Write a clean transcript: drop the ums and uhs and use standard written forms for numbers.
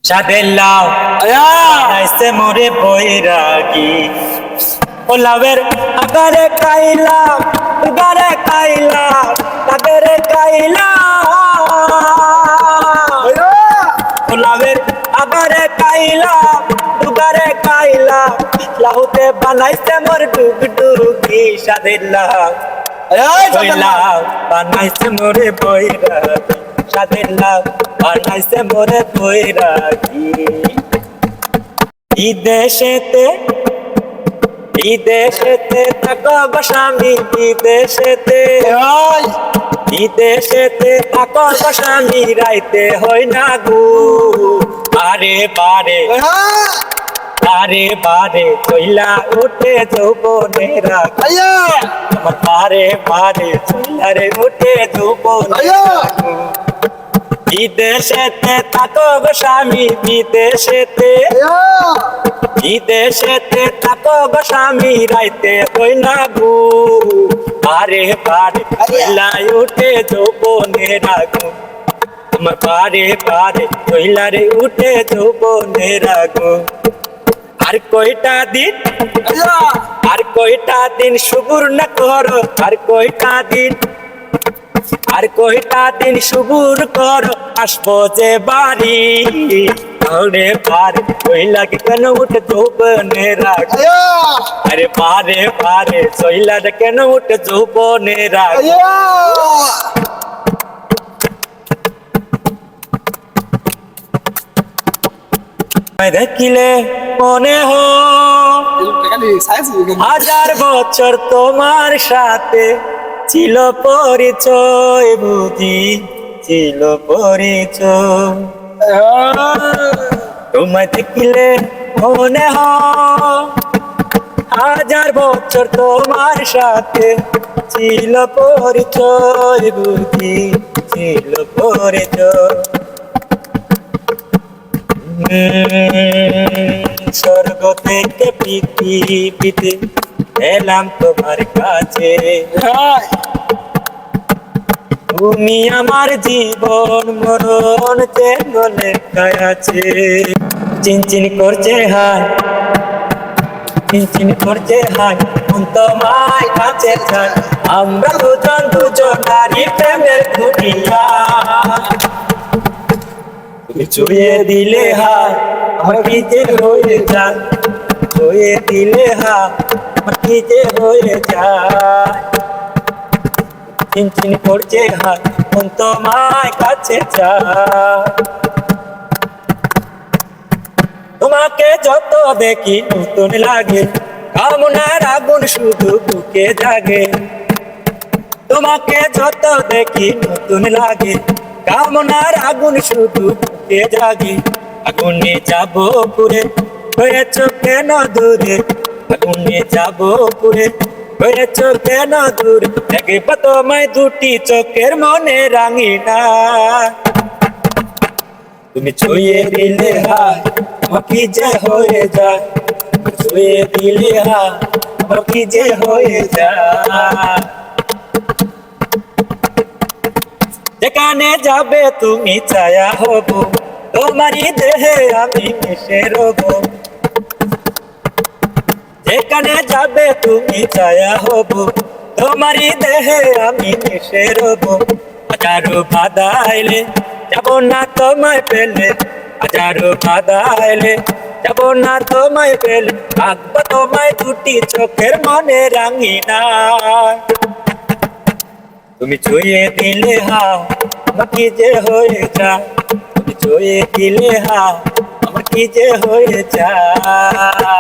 সাদের লাউ আইসে মোরে বৈরাগী ও লাউয়ের আগারে কাইলা উগারে কাইলা তাগরে কাইলা ও লাউয়ের আগারে কাইলা উগারে কাইলা লাউতে বানাইছে মোর ডুগডুগি সাদের লাউ লাউ বানাইছে মোরে বৈরাগী সাদের লাউ বানাইছে মোরে বৈরাগী বিদেশেতে থাকো স্বামী বিদেশেতে থাকো স্বামী রাইতে হয় না গু বারে বারে চইলা উঠে যৌবনেরা আমার বারে চইলা রে উঠে যৌবনেরা বিদেশেতে থাকো স্বামী বিদেশেতে থাকো স্বামী রাইতে হই না গু বারে চইলা উঠে যৌবনেরা গু আমার বারে চইলা রে উঠে যৌবনেরা গু আর কয়টা দিন সুবুর না করো আর কয়টা দিন সুবুর করো আসবো যে বাড়ি আরে বারে চইলা কেন উঠে যৌবনেরা আরে বারে চইলা কেন উঠে যৌবনেরা দেখিলে মনে হাজার বছর তোমার সাথে ছিল পরিচয় বুঝি ছিল পরিচয় তোমায় দেখিলে মনে হাজার বছর তোমার সাথে ছিল পরিচয় বুঝি ছিল পরিচয় স্বর্গ থেকে পৃথিবীতে এলাম তোমার কাছে তুমি আমার জীবন মরণ যেন লেখায় আছে চিনচিন করছে হাই তোমায় কাছে চাই আমরা দুজনারই প্রেমের দুনিয়া ছুঁয়ে দিলে হাত আমার কি যে হয়ে যায় ছুঁয়ে দিলে হাত আমার কি যে হয়ে যায় চিনচিন করছে হাত তোমায় কাছে চায় তোমাকে যত দেখি নতুন লাগে কামনার আগুন শুধু বুকে জাগে তোমাকে যত দেখি নতুন লাগে কামনার আগুন শুধু বুকে জাগে আগুনে যাব পুরে হয়েছ কেন দূরে আগুনে যাব পুরে হয়েছ কেন দূরে দেখব তোমায় দুটি চোখের মনে রাঙিনা তুমি ছুঁয়ে দিলে হাত আমার কি যে হয়ে যায় ছুঁয়ে দিলে হাত আমার কি যে হয়ে যায় যেখানে যাবে তুমি ছায়া হব তোমারই দেহে আমি মিশে রব যেখানে যাবে তুমি ছায়া হব তোমারই দেহে আমি মিশে রব হাজারো বাধা এলে যাব না তোমায় পেলে হাজারো বাধা এলে যাব না তোমায় পেলে থাকবো তোমায় দুটি চোখের মনে রাঙিনা তুমি ছুঁয়ে দিলে আমার কি যে হয়ে যায় তুমি ছুঁয়ে দিলে আমার কি যে হয়ে যায়।